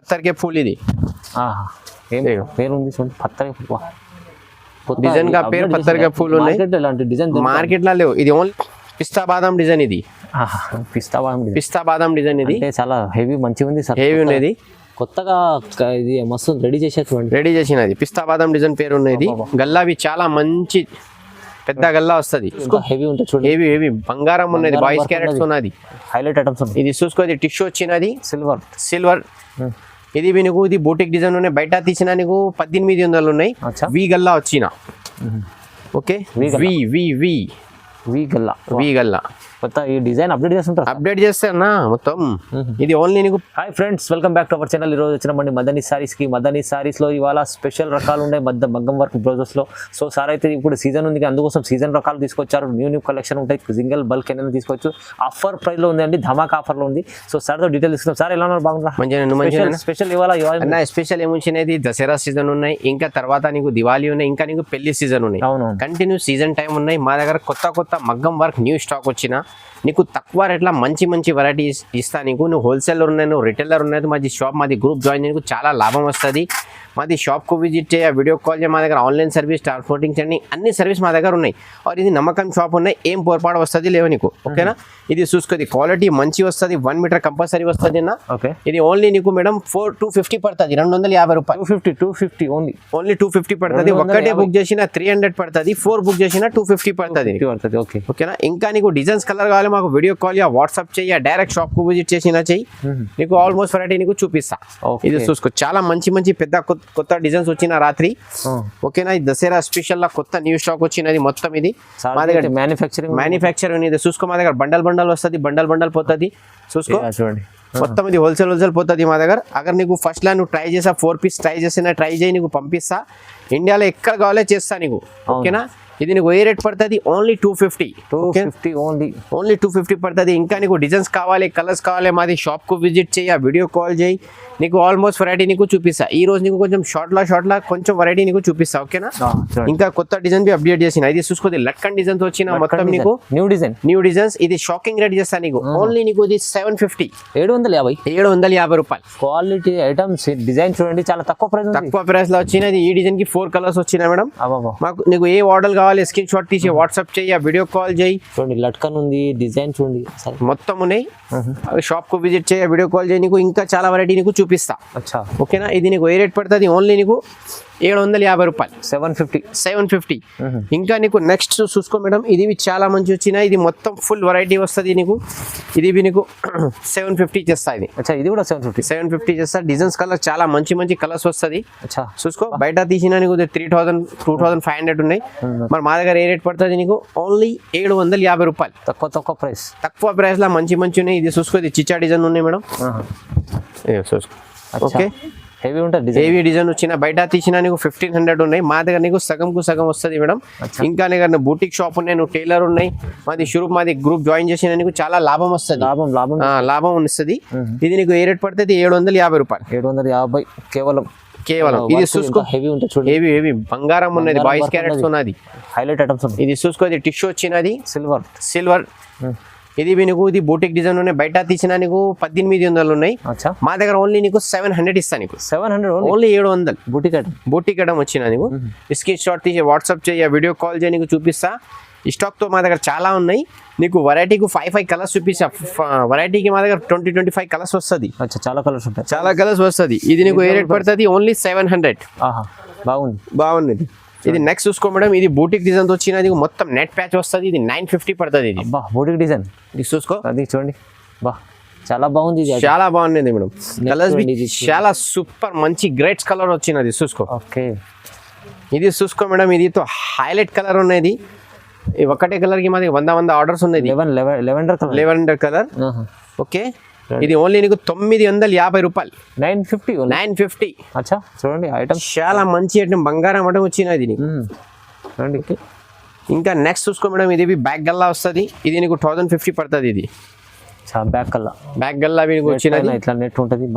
పత్తర్ కే pool ఇది ఏం పేరు ఉంది చూడండి, పత్తర్ కే ఫూల్. డిజైన్ కా పేరు పత్తర్ కే ఫూల్ ఉన్నాయి. మార్కెట్ ఇలాంటి డిజైన్ మార్కెట్ లో లేవు. ఇది ఓన్లీ పిస్తా బాదం డిజైన్. ఇది పిస్తా బాదం డిజైన్. ఇది చాలా హెవీ మంచిగా ఉంది సార్, హెవీ ఉన్నది. కొత్తగా ఇది మస్తు రెడీ చేసే చూడండి, రెడీ చేసినది. పిస్తా బాదం డిజైన్ పేరు ఉన్నది. గల్లావి చాలా మంచి పెద్ద గల్లా వస్తుంది. హెవీ ఉంటుంది చూడండి, హెవీ హెవీ బంగారం ఉన్నది. 22 క్యారెట్స్ ఉన్నది. హైలైట్ ఐటమ్స్ ఉన్నాయి. ఇది చూసుకోది టిష్యూ వచ్చినది సిల్వర్. ఇది నీకు ఇది బూటిక్ డిజైన్ ఉన్నాయి. బయట తీసిన నీకు 1800 ఉన్నాయి. వి గల్లా వచ్చిన. ఓకే, వి గల్లా కొత్త ఈ డిజైన్ అప్డేట్ చేస్తుంటారు. అప్డేట్ చేస్తానా మొత్తం. ఇది ఓన్లీ నీకు. Hi friends, welcome back to our channel. ఈరోజు వచ్చినామండి మదనీ సారీస్కి. మదనీ సారీస్లో ఇవాళ స్పెషల్ రకాలు ఉన్నాయి మగ్గం వర్క్ బ్లౌజెస్లో. సో సార్ అయితే ఇప్పుడు సీజన్ ఉంది, అందుకోసం సీజన్ రకాలు తీసుకొచ్చారు. న్యూ కలెక్షన్ ఉంటాయి. సింగిల్ బల్క్ ఏదైనా తీసుకోవచ్చు. ఆఫర్ ప్రైస్లో ఉంది అండి, ధమాకా ఆఫర్లో ఉంది. సో సార్తో డీటెయిల్ తీసుకుంటాం. సార్ ఎలా ఉన్నారు? బాగుందా? మంచిగా. స్పెషల్ ఇవాళ స్పెషల్ ఏముంచినది, దసరా సీజన్ ఉన్నాయి, ఇంకా తర్వాత నీకు దివాళీ ఉన్నాయి, ఇంకా నీకు పెళ్లి సీజన్ ఉన్నాయి. అవును, కంటిన్యూ సీజన్ టైం ఉన్నాయి. మా దగ్గర కొత్త మగ్గం వర్క్ న్యూ స్టాక్ వచ్చిన నీకు తక్కువ రేట్ల మంచి వెరైటీస్ ఇస్తా. నీకు నువ్వు హోల్సేలర్ ఉన్నాయి, నువ్వు రిటైలర్ ఉన్నాయి, మాది షాప్, మాది గ్రూప్ జాయిన్ నీకు చాలా లాభం వస్తుంది. మాది షాప్కు విజిట్ చేయ, వీడియో కాల్ చేయ. మా దగ్గర ఆన్లైన్ సర్వీస్, ట్రాన్స్పోర్టింగ్ చేయండి, అన్ని సర్వీస్ మా దగ్గర ఉన్నాయి. और ఇది నమ్మకం షాప్ ఉన్నాయి, ఏం పొరపాటు వస్తుంది లేవు నీకు. ఓకేనా? ఇది చూసుకోది క్వాలిటీ మంచి వస్తుంది. 1 మీటర్ కంపల్సరీ వస్తుంది అన్న. ఓకే, ఇది ఓన్లీ నీకు మేడం 250 పడుతుంది. 250 రూపాయలు. 250 ఓన్లీ 250 పడుతుంది. ఒక్కటే బుక్ చేసిన 300 పడుతుంది. 4 బుక్ చేసిన 250 పడుతుంది. ఓకేనా? ఇంకా నీకు డిజైన్స్ కలర్ కావాలి, మాకు వీడియో కాల్ యా వాట్సాప్ చేయ, డైరెక్ట్ షాప్ కు విజిట్ చేసినా చెయ్యి. నీకు ఆల్మోస్ట్ వెరైటీ నీకు చూపిస్తా. ఇది చూసుకో, చాలా మంచి పెద్ద కొత్త డిజైన్స్ వచ్చిన రాత్రి. ఓకేనా? ఇది దసరా స్పెషల్ లా కొత్త న్యూ స్టాక్ వచ్చినది మొత్తం. ఇది మా దగ్గర మ్యానుఫ్యాక్చరింగ్ ఇది చూసుకో. మా దగ్గర బండల్ వస్తుంది, బండల్ పోతుంది. చూసుకో చూడండి, మొత్తం ఇది హోల్సేల్ పోతుంది మా దగ్గర. అगर నీకు ఫస్ట్ లా నువ్వు ట్రై చేసా, 4 పీస్ ట్రై చేసినా ట్రై చేయి, నీకు పంపిస్తా. ఇండియాలో ఎక్కడ కావాలో చేస్తా నీకు. ఓకేనా? ఇది నీకు ఏ రేట్ పడుతుంది? ఓన్లీ 250. ఓన్లీ 250 పడుతుంది. ఇంకా నీకు డిజైన్స్ కావాలి, కలర్స్ కావాలి, మాది షాప్ కు విజిట్ చేయ, వీడియో కాల్ చేయి. నీకు ఆల్మోస్ట్ వెరైటీ నీకు చూపిస్తా. ఈ రోజు నీకు కొంచెం షార్ట్ లా కొంచెం వెరైటీ నీకు చూపిస్తా. ఓకేనా? ఇంకా కొత్త డిజైన్ బి అప్డేట్ చేసిన. ఇది చూసుకోండి, లట్కన్ డిజైన్స్ వచ్చిన మొత్తం నీకు న్యూ డిజైన్స్. ఇది షాకింగ్ రేట్ చేస్తా నీకు. ఓన్లీ నీకు ఇది 750. 750 రూపాయలు. క్వాలిటీ ఐటమ్స్, డిజైన్ చూడండి, చాలా తక్కువ ప్రైస్ లో వచ్చినది. ఈ డిజైన్ కి 4 కలర్స్ వచ్చినాయి మేడం. మాకు నీకు ఏ ఆర్డర్ కావాలి స్క్రీన్ షాట్ తీసి వాట్సాప్ చేయి, వీడియో కాల్ చేయి. చూడండి, లట్కన్ ఉంది, డిజైన్ చూడండి, మొత్తం ఉన్నాయి. షాప్ కు విజిట్ చేయ, వీడియో కాల్ చేయి. నీకు ఇంకా చాలా వెరైటీ నీకు చూపిస్తా. ఓకేనా? ఇది నీకు ఏ రేట్ పడుతుంది? ఓన్లీ నీకు 750 రూపాయలు. 750. ఇంకా నీకు నెక్స్ట్ చూసుకో మేడం, ఇది చాలా మంచి వచ్చిన. ఇది మొత్తం ఫుల్ వెరైటీ వస్తుంది నీకు. ఇది నీకు 750 చేస్తా. ఇది కూడా 750 చేస్తా. డిజైన్స్ కలర్ చాలా మంచి కలర్స్ వస్తుంది. చూసుకో, బయట తీసిన నీకు 3000 2500 ఉన్నాయి. మరి మా దగ్గర ఏ రేట్ పడుతుంది నీకు? ఓన్లీ 750 రూపాయలు. తక్కువ ప్రైస్ లా మంచి ఉన్నాయి. ఇది చూసుకో, ఇది చిచ్చా డిజైన్ ఉన్నాయి మేడం. చూసుకో. ఓకే, హెవీ డిజైన్ వచ్చిన. బయట తీసిన నీకు 1500 ఉన్నాయి. మా దగ్గర నీకు సగం వస్తుంది మేడం. ఇంకా నీ దగ్గర బూటిక్ షాప్ ఉన్నాయి, నువ్వు టైలర్ ఉన్నాయి, మాది గ్రూప్ జాయిన్ చేసిన నీకు చాలా లాభం వస్తుంది. లాభం వస్తుంది. ఇది నీకు ఏ రేట్ పడుతుంది? 750 రూపాయలు. 750 కేవలం. ఇది చూసుకో, హెవీ బంగారం ఉన్నది. 22 క్యారెట్స్ ఉన్నది. Highlight items. ఇది చూసుకో, ఇది టిష్యూ వచ్చినది సిల్వర్. ఇది నీకు ఇది బూటిక్ డిజైన్ ఉన్నాయి. బయట తీసిన నీకు 1800 ఉన్నాయి. మా దగ్గర ఓన్లీ నీకు 700 ఇస్తా. నీకు 700 ఓన్లీ 700 బూటిక్ ఐటమ్ వచ్చిన. నీకు స్క్రీన్ షాట్ తీసి వాట్సాప్ చేయ, వీడియో కాల్ చేయ, నీకు చూపిస్తా. ఈ స్టాక్ తో మా దగ్గర చాలా ఉన్నాయి. నీకు వెరైటీకి 5 కలర్స్ చూపిస్తా. వెరైటీకి మా దగ్గర 20-25 కలర్స్ వస్తుంది. చాలా కలర్స్ వస్తుంది. ఇది నీకు ఏ రేట్ పడుతుంది? ఓన్లీ 700. బాగుంది. ఇది నెక్స్ట్ చూసుకో మేడం, ఇది బూటిక్ డిజైన్ వచ్చినది. మొత్తం నెట్ ప్యాచ్ వస్తుంది. ఇది 950 పడుతుంది. ఇది బూటిక్ డిజైన్. ఇది చూసుకో, అది చూడండి, చాలా బాగుంది. చాలా బాగుంది మేడం. కలర్స్ చాలా సూపర్ మంచి గ్రేట్ కలర్ వచ్చినది. చూసుకో. ఓకే, ఇది చూసుకో మేడం, ఇది హైలైట్ కలర్ ఉన్నది. ఒకటే కలర్ కి మాది 100 ఆర్డర్స్ ఉన్నాయి. Lavender colour. ఓకే, ఇది ఓన్లీ నీకు 950 రూపాయలు. 950. చూడండి, ఐటమ్ చాలా మంచి ఐటమ్, బంగారం ఐటమ్ వచ్చినది నీకు. చూడండి. ఇంకా నెక్స్ట్ చూసుకో మేడం, ఇది బ్యాక్ గల్లా వస్తుంది. ఇది నీకు 1050 పడుతుంది. ఇది బ్యాక్ గల్లా వచ్చినది. ఇట్లా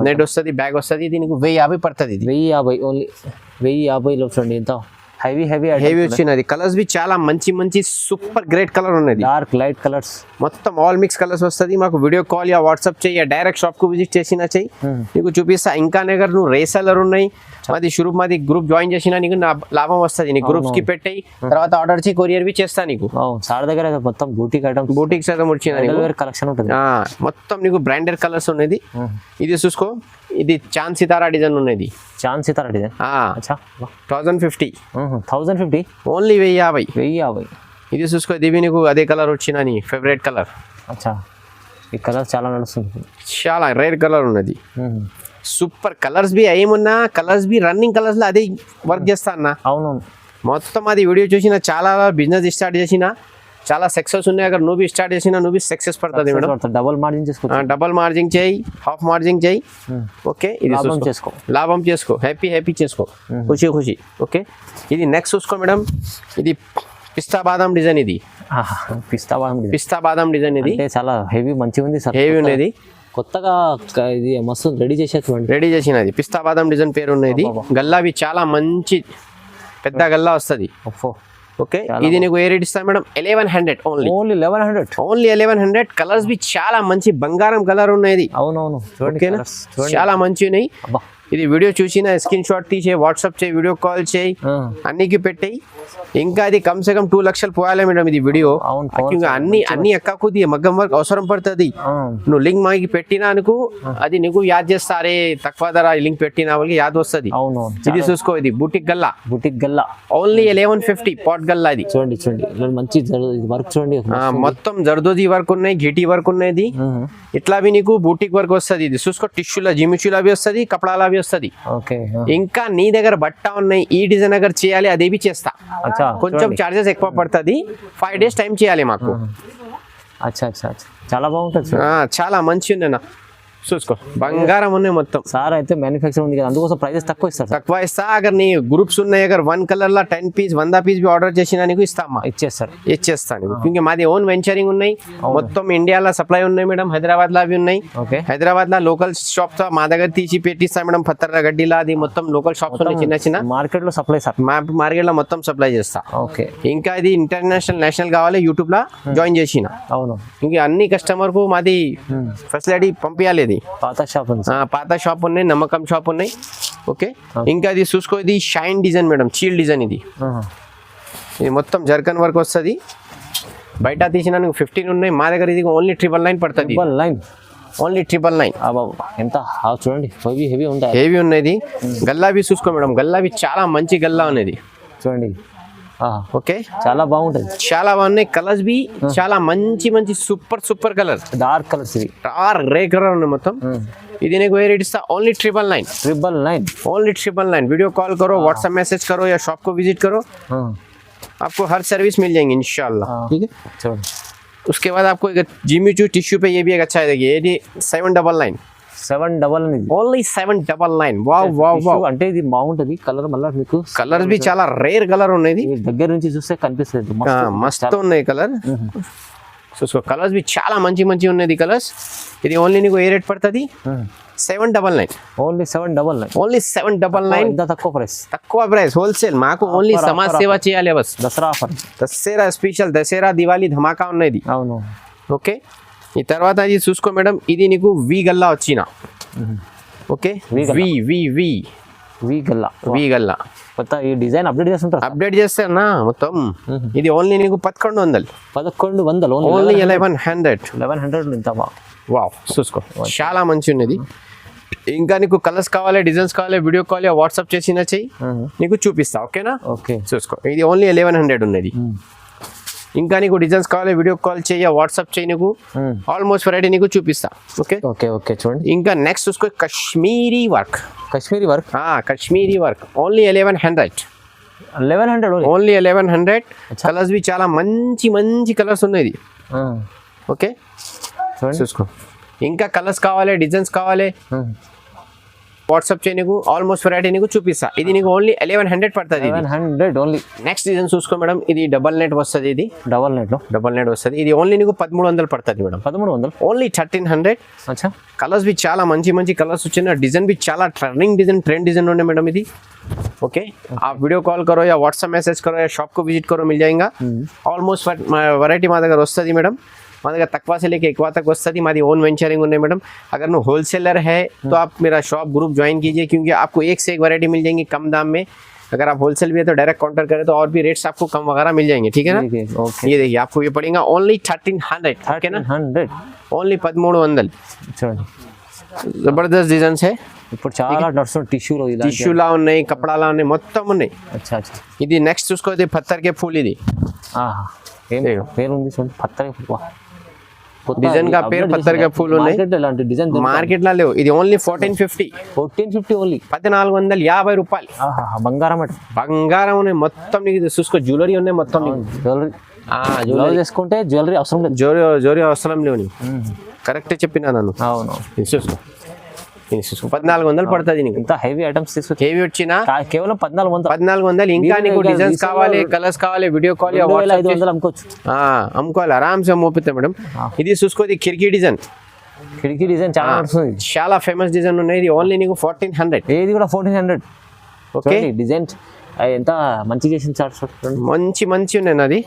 నెట్ వస్తుంది, బ్యాగ్ వస్తుంది. ఇది నీకు 1050 పడుతుంది. 1050 ఓన్లీ 1050లో చూడండి, ఎంత హెవీ హెవీ వచ్చినది. కలర్స్ బి చాలా మంచి మంచి సూపర్ గ్రేట్ కలర్ ఉన్నది. డార్క్ లైట్ కలర్స్ మొత్తం ఆల్ మిక్స్ కలర్స్ వస్తుంది. మాకు వీడియో కాల్ యా వాట్సాప్ చెయ్యి, డైరెక్ట్ షాప్ కు విజిట్ చేసినా చెయ్యి, నీకు చూపిస్తా. ఇంకా దగ్గర నువ్వు రేసెలర్ ఉన్నాయి, మాది గ్రూప్ జాయిన్ చేసినా నీకు లాభం వస్తుంది. నీకు గ్రూప్స్ కి పెట్టాయి తర్వాత ఆర్డర్ చేయి, కొరియర్ బి చేస్తా నీకు. సార్ దగ్గర మొత్తం బూటిక్ ఐటమ్స్, బూటిక్స్ అయితే వచ్చింది కలెక్షన్ ఉంటుంది. మొత్తం నీకు బ్రాండెడ్ కలర్స్ ఉన్నది. ఇది చూసుకో, ఇది చాంద్ సితారా డిజైన్ ఉన్నది. చాంద్ సితారా డిజైన్ 1050 ఓన్లీ 1050. ఇది చూసుకో, ఇది నీకు అదే కలర్ వచ్చిన నీ ఫేవరెట్ కలర్. అచ్చా, ఈ కలర్ చాలా నడుస్తుంది, చాలా రేర్ కలర్ ఉన్నది. సూపర్ కలర్స్ బి ఏమున్నా కలర్స్ బి రన్నింగ్ కలర్స్ లో అదే వర్క్ చేస్తా అన్న. అవునవును, మొత్తం అది వీడియో చూసిన చాలా బిజినెస్ స్టార్ట్ చేసిన చాలా సక్సెస్ ఉన్నాయి. అక్కడ నువ్వు స్టార్ట్ చేసినా నువ్వు సక్సెస్ పడుతుంది మేడం. డబుల్ మార్జిన్ చేసుకో, డబుల్ మార్జిన్ చేయి, హాఫ్ మార్జిన్ చేయి. ఓకే, ఇది లాభం చేసుకో, హ్యాపీ చేసుకో, ఖుషి. ఓకే, ఇది నెక్స్ట్ చూసుకో మేడం. ఇది పిస్తా బాదం డిజైన్. ఇది పిస్తా బాదం డిజైన్. ఇది చాలా హెవీ మంచిగా ఉంది సార్, హెవీ ఉన్నది. కొత్తగా ఇది మస్తు రెడీ చేసినది పిస్తా బాదం డిజైన్ పేరు ఉన్నది. గల్లావి చాలా మంచి పెద్ద గల్లా వస్తుంది. ఓకే, ఇది నీకు ఏ రేట్ ఇస్తాను మేడం? 1100 ఓన్లీ 1100. కలర్స్ బి చాలా మంచి బంగారం కలర్ ఉన్నది. అవునవును, చాలా మంచి ఉన్నాయి. ఇది వీడియో చూసిన స్క్రీన్ షాట్ తీసే, వాట్సాప్ చేయి, వీడియో కాల్ చేయి, అన్నికి పెట్టేయి. ఇంకా అది కమ్సే కమ్ 2 లక్షలు పోయాలి మేడం ఇది వీడియో. అన్ని ఎక్కకు మగ్గం వర్క్ అవసరం పడుతుంది. నువ్వు లింక్ మాకి పెట్టినా అనుకో, అది నీకు యాద్ చేస్తా, అరే తక్కువ ధర లింక్ పెట్టినా వాళ్ళకి యాద్ వస్తుంది. ఇది చూసుకో, ఇది బుటిక్ గల్లా ఓన్లీ 1150 పాట్ గల్లా. ఇది చూడండి మంచి వర్క్ చూడండి, మొత్తం జర్దోజీ వర్క్ ఉన్నాయి, గిటి వర్క్ ఉన్నది. ఇట్లా నీకు బూటిక్ వర్క్ వస్తుంది. ఇది చూసుకో, టిష్యూల జిమిచులా అవి వస్తుంది, కపడాలా అవి వస్తుంది. ఇంకా నీ దగ్గర బట్ట ఉన్నాయి, ఈ డిజైన్ అగర్ చేయాలి అదేవి చేస్తా. కొంచెం చార్జెస్ ఎక్కువ పడుతుంది. 5 days టైం చేయాలి మాకు. చాలా బాగుంటుంది, చాలా మంచి ఉంది అన్న. చూసుకో, బంగారం ఉన్నాయి మొత్తం. సార్ అయితే మ్యానుఫ్యాక్చర్ ఉంది కదా, అందుకోసం ప్రైజెస్ తక్కువ ఇస్తా. అగర్ నీ గ్రూప్స్ ఉన్నాయి, అగర్ 1 కలర్ లా 10 పీస్ 100 పీస్ ఆర్డర్ చేసినా నీకు ఇస్తామా? ఇచ్చేస్తాను. ఇంకా మాది ఓన్ వెంచరింగ్ ఉన్నాయి, మొత్తం ఇండియాలో సప్లై ఉన్నాయి మేడం. హైదరాబాద్ లో అవి ఉన్నాయి. హైదరాబాద్ లో లోకల్ షాప్స్ మా దగ్గర తీసి పెట్టిస్తా మేడం. పత్తర గడ్డిలా అది మొత్తం లోకల్ షాప్స్ ఉన్నాయి, చిన్న మార్కెట్ లో సప్లై. మార్కెట్ లో మొత్తం సప్లై చేస్తా. ఇంకా ఇది ఇంటర్నేషనల్ నేషనల్ కావాలి, యూట్యూబ్ లో జాయిన్ చేసిన. అవును, ఇంకా అన్ని కస్టమర్ కు మాది ఫెసిలిటీ పంపించాలి. పాత షాప్ ఉన్నాయి, నమ్మకం షాప్ ఉన్నాయి. ఓకే, ఇంకా ఇది చూసుకో, ఇది షైన్ డిజైన్ మేడం, చీల్ డిజైన్. ఇది మొత్తం జర్కన్ వర్క్ వస్తుంది. బయట తీసిన 15 ఉన్నాయి, మా దగ్గర ఇది ఓన్లీ 999 పడుతుంది. ఓన్లీ 999. ఎంత చూడండి, హెవీ ఉన్నది. గల్లావి చూసుకో మేడం, గల్లావి చాలా మంచి గల్లా ఉన్నది. చూడండి, ఓకే, చాలా బాగుంటది, చాలా బాగున్నాయి. కలర్స్ బి చాలా మంచి సూపర్ కలర్, డార్క్ కలర్స్, ఇవి డార్క్ రే కలర్ ఉన్నాయి మొత్తం. ఇది నీకు ఏ రేట్ ఇస్తా? ఓన్లీ 999. ఓన్లీ 999. वीडियो कॉल करो, व्हाट्सएप मैसेज करो या शॉप को विजिट करो, आपको हर सर्विस मिल जाएंगे इंशाल्लाह. ठीक है, उसके बाद आपको एक जिम्मी-चू टिश्यू पे ये भी एक अच्छा है. देखिए ये 799. ఓన్లీ 799. వావ్. అంటే ఇది బాగుంటది కలర్. మళ్ళీ మీకు కలర్స్ బి చాలా రేర్ కలర్ ఉన్నది. దగ్గర నుంచి చూస్తే కనిపిస్తుంది, మస్తు ఉన్నాయి కలర్. చూసుకో, కలర్స్ బి చాలా మంచి ఉన్నది కలర్స్. ఇది ఓన్లీ నీకు ఏ రేట్ పడుతుంది? 799. ఓన్లీ 799. తక్కువ ప్రైస్ హోల్సేల్. మాకు ఓన్లీ సమాజ్ సేవ చేయాలి బస్. దసరా స్పెషల్, దసరా దివాళీ ధమాకా ఉన్నది. అవును, ఓకే. ఈ తర్వాత ఇది చూసుకో మేడం, ఇది నీకు వి గల్లా వచ్చిన. ఓకే, వి గల్లా కొత్త ఈ డిజైన్ అప్డేట్ చేస్తారా మొత్తం. ఇది ఓన్లీ నీకు 1100. ఓన్లీ 1100. ఇంత వావ్, చూసుకో, చాలా మంచి ఉన్నది. ఇంకా నీకు కలర్స్ కావాలి, డిజైన్స్ కావాలి, వీడియో కాల్ వాట్సాప్ చేసినా చెయ్యి, నీకు చూపిస్తా. ఓకేనా? ఓకే, చూసుకో, ఇది ఓన్లీ 1100 ఉన్నది. ఇంకా నీకు డిజైన్స్ కావాలి, వీడియో కాల్ చేయ, వాట్సాప్ చేయి, నీకు ఆల్మోస్ట్ వెరైటీ నీకు చూపిస్తా. ఓకే, చూడండి. ఇంకా నెక్స్ట్ చూసుకో, Kashmiri work. Kashmiri work only 1100. Only 1100. Colours బి చాలా మంచి కలర్స్ ఉన్నాయి. ఓకే, చూసుకో. ఇంకా కలర్స్ కావాలి, డిజైన్స్ కావాలి, వాట్సాప్ చేయి, నీకు ఆల్మోస్ట్ వెరైటీ నీకు చూపిస్తా. ఇది నీకు ఓన్లీ 1100 పడుతుంది. 1100 ఓన్లీ. నెక్స్ట్ డిజైన్ చూసుకో మేడం, ఇది డబల్ నెట్ వస్తుంది. ఇది డబల్ నెట్ వస్తుంది. ఇది ఓన్లీ నీకు 1300 పడుతుంది మేడం. 1300. ఓన్లీ 1300. కలర్స్ బి చాలా మంచి కలర్స్ వచ్చిన. డిజైన్ బి చాలా ట్రెండ్ డిజైన్ ఉండే మేడం. ఇది ओके आप वीडियो कॉल करो या व्हाट्सएप मैसेज करो या शॉप को विजिट करो, मिल जाएगा. ఆల్మోస్ట్ వెరైటీ మా దగ్గర వస్తుంది మేడం. మా దగ్గర తక్కువ से लेके ఎక్కువ तक వస్తుంది. మాది ఓన్ వెంచరింగ్ ఉన్నాయి మేడం. अगर नो होलसेलर है तो आप मेरा शॉप ग्रुप ज्वाइन कीजिए, क्योंकि आपको एक से एक वैरायटी मिल जाएंगी कम दाम में. अगर आप होलसेल भी है तो डायरेक्ट काउंटर करें तो और भी रेट्स आपको कम वगैरह मिल जाएंगे. ठीक है ना. ये देखिए आपको ये पड़ेगा ओनली 1300. ओके ना, 100 ఓన్లీ 1300. చూడండి జబర్దస్త్ డిజైన్స్ है. ఇప్పుడు చాలా నడుస్తుంది టిష్యూలో ఇలా టిష్యూలా ఉన్నాయి, కపడాలా ఉన్నాయి, మొత్తం ఉన్నాయి. అచ్చా అచ్చా ఇది నెక్స్ట్ చూసుకోతే పత్తర్ కే ఫూల్. ఇది ఆహా ఏం పేరు ఉంది చూడండి, పత్తర్ డిజైన్ కా పేరు పత్తర్ కే ఫూల్ ఉన్నాయి. ఇలాంటి డిజైన్ మార్కెట్ లో లేవు. ఇది ఓన్లీ 1450 ఓన్లీ 1450 రూపాయలు. ఆహా బంగారం అట బంగారం ఉన్నాయి మొత్తం. నీకు ఇది చూసుకో జ్యువెలరీ ఉన్నాయి మొత్తం. జ్యువెలరీ జ్యువెలరీ చేసుకుంటే జ్యువెలరీ అవసరం లేదు. జోరీ అవసరం లేవు. కరెక్ట్ చెప్పినా నన్ను. అవును ఇది చూసుకో, ఇది చూసుకో 1400 పడుతుంది నీకు. ఇంత హెవీ ఐటమ్స్ తీసుకొచ్చి హెవీ వచ్చినా కేవలం 1400. ఇంకా నీకు డిజైన్స్ కావాలి, కలర్స్ కావాలి, వీడియో కాల్ 2500 అమ్ముకోవచ్చు. అమ్ముకోవాలి ఆరామ్సే మోపితే మేడం. ఇది చూసుకోది కిటికీ డిజైన్. కిటికీ డిజైన్ చాలా నడుస్తుంది, చాలా ఫేమస్ డిజైన్ ఉన్నాయి. ఇది ఓన్లీ నీకు 1400. ఏది కూడా 1400. ఓకే డిజైన్ ఎంత మంచి చేసింది సార్. మంచి ఉన్నాయి నాది.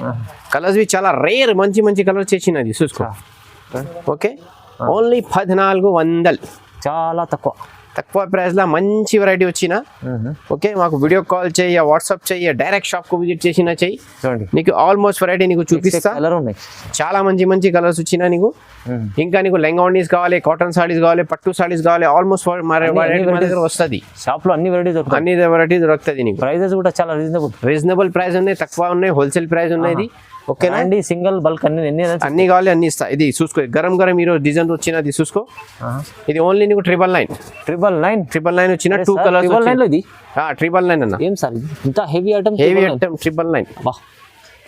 కలర్స్ చాలా రేర్, మంచి కలర్స్ చేసినది చూసుకో. Okay only 1400. చాలా తక్కువ ప్రైస్ లో మంచి వెరైటీ వచ్చిన. ఓకే మాకు వీడియో కాల్ చేయి, వాట్సాప్ చేయి, డైరెక్ట్ షాప్ కు విజిట్ చేసినా చెయ్యి. చూడండి నీకు ఆల్మోస్ట్ వెరైటీ నీకు చూపిస్తా. కలర్ ఉన్నాయి, చాలా మంచి కలర్స్ వచ్చినా నీకు. ఇంకా నీకు లెంగా ఓనీస్ కావాలి, కాటన్ సారీస్ కావాలి, పట్టు సారీస్ కావాలి, ఆల్మోస్ట్ వస్తుంది. షాప్ లో అన్ని వెరైటీ దొరుకుతుంది నీకు. ప్రైజెస్ కూడా చాలా రీజనబుల్ ప్రైస్ ఉన్నాయి, తక్కువ ఉన్నాయి, హోల్సేల్ ప్రైస్ ఉన్నాయి. ఓకేనా అండి. సింగిల్ బల్క్ అన్ని కావాలి, అన్ని ఇస్తా. ఇది చూసుకో గరం ఈరోజు డిజైన్ వచ్చినది చూసుకో. ఇది ఓన్లీ నీకు 999 వచ్చిన 2 కలర్స్. 999 అన్న. ఏం సార్ ఇంత హెవీ ఐటమ్? 999.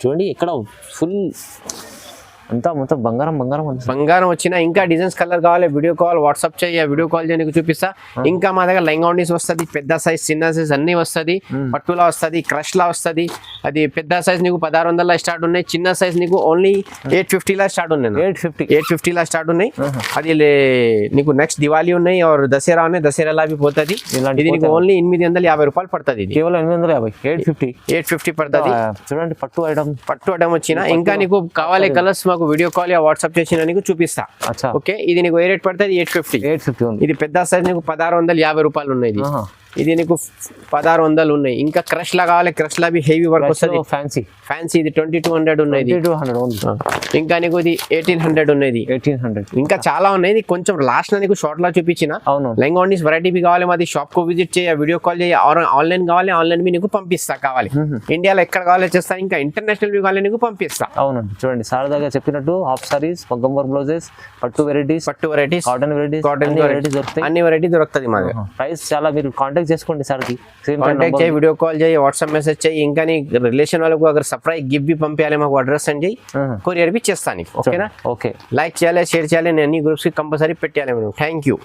చూడండి ఇక్కడ ఫుల్ అంతా మొత్తం బంగారం వచ్చిన. ఇంకా డిజైన్స్ కలర్ కావాలి, వీడియో కాల్ వాట్సాప్ చేయ, వీడియో కాల్ చేయ నీకు చూపిస్తా. ఇంకా మా దగ్గర లెంగాండీస్ వస్తుంది, పెద్ద సైజ్ చిన్న సైజ్ అన్ని వస్తుంది. పట్టులా వస్తుంది, క్రష్ లా వస్తుంది. అది పెద్ద సైజ్ నీకు 1600 స్టార్ట్ ఉన్నాయి. చిన్న సైజ్ నీకు ఓన్లీ 850 లా స్టార్ట్ ఉన్నాయి. 850 లా స్టార్ట్ ఉన్నాయి. అది నీకు నెక్స్ట్ దివాళీ ఉన్నాయి, और దసరా ఉన్నాయి. దసరాలా అవి పోతుంది. ఇది నీకు ఓన్లీ 850 రూపాయలు పడుతుంది. ఇది కేవలం 850. 850 పడుతుంది. చూడండి పట్టు ఐటమ్ వచ్చిన. ఇంకా నీకు కావాలి కలర్స్ మాకు వీడియో కాల్ యా వాట్సాప్ చేసిన నీకు చూపిస్తా. ఓకే ఇది నీకు ఏ రేట్ పడుతుంది? 850. ఇది పెద్ద సైజ్ నీకు 1650 రూపాయలు ఉన్నాయి. ఇది నీకు 1600 ఉన్నాయి. ఇంకా క్రష్ లా కావాలి, క్రష్ లా బి హెవీ వర్క్ వస్తుంది. ఫ్యాన్సీ ఇది 2200 ఉన్నాయి. ఇంకా నీకు ఇది 1800 ఉన్నది. ఇంకా చాలా ఉన్నాయి. కొంచెం లాస్ట్ లో నీకు షార్ట్ లా చూపించిన. లెంగాండీస్ వెరైటీ బి కావాలి మాది షాప్ కు విజిట్ చేయ, వీడియో కాల్ చేయ, ఆన్లైన్ కావాలి ఆన్లైన్ బి నీకు పంపిస్తా. కావాలి ఇండియాలో ఎక్కడ కావాలి చేస్తా. ఇంకా ఇంటర్నేషనల్ బి కావాలి నీకు పంపిస్తా. అవునండి చూడండి సారదాగా చెప్పినట్టు హాఫ్ సారీస్, మగ్గం వర్క్ బ్లౌజెస్, పట్టు వెరైటీస్, కాటన్ వెరైటీస్ దొరుకుతాయి. అన్ని వెరైటీ దొరుకుతుంది మాది. ప్రైస్ చాలా మీరు కాంటాక్ట్ చేసుకోండి సార్ కి. కాంటాక్ట్ చేయి, వీడియో కాల్ చేయి, వాట్సాప్ మెసేజ్ చేయి. ఇంకా నీ రిలేషన్ వాళ్ళకు అगर సర్ప్రైజ్ గిఫ్ట్ బి పంపించాలి మాకు అడ్రస్ సెండ్ చేయి, కొరియర్ బి చేస్తాను. ఓకేనా? ఓకే. లైక్ చేయాలి, షేర్ చేయాలి, నేను అన్ని గ్రూప్స్ కి కంపల్సరీ పెట్టాలి. Thank you.